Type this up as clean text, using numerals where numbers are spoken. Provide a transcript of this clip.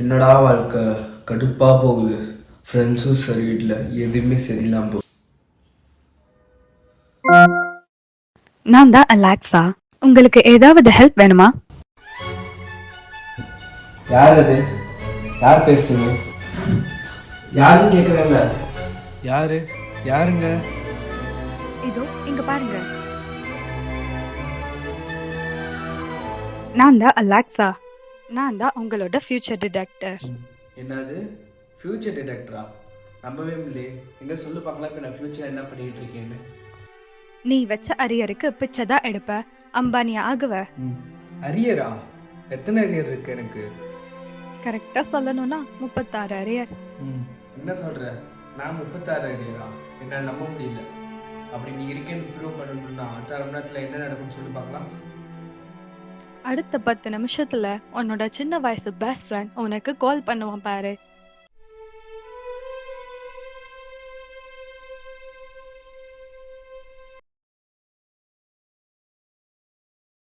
என்னடா வாழ்க்கை கடுப்பா போகுது. ஃப்ரெண்ட்ஸும் சரியில்லை, எதுவுமே சரியில்லாம போகுது. நான் தான் அலெக்சா. உங்களுக்கு ஏதாவது ஹெல்ப் வேணுமா? யார் அது? யார் பேசுறீங்க? யாரும் கேட்கறேன்ல. யாரு? யாருங்க? இதோ இங்க பாருங்க. நான் தான் அலெக்சா. நான் தான் உங்களோட ஃபியூச்சர் டிடெக்டர். என்னது? ஃபியூச்சர் டிடெக்டரா? நம்பவே இல்லையே. எங்க சொல்லு பார்க்கலாம், இப்போ நான் ஃபியூச்சர் என்ன பண்ணிட்டு இருக்கேன்னு. நீ வச்ச அரியருக்கு பிச்சை தான் எடுப்ப, அம்பானியா ஆகுவ. அரியரா? எத்தனை அரியர் இருக்கு எனக்கு? கரெக்டா சொல்லணும்னா 36 அரியர். என்ன சொல்ற? நான் 36 அரியரா? என்னால் நம்ப முடியல. அப்படி நீ இருக்கேன்னு ப்ரூவ் பண்ணணும்னா அடுத்த அரை மணி நேரத்தில் என்ன நடக்கும்னு சொல்லி பார்க்கலாம். அடுத்த 10 நிமிஷத்துல உன்னோட சின்ன வயசு பெஸ்ட் ஃப்ரெண்ட் உனக்கு கால் பண்ணுவான் பாரு.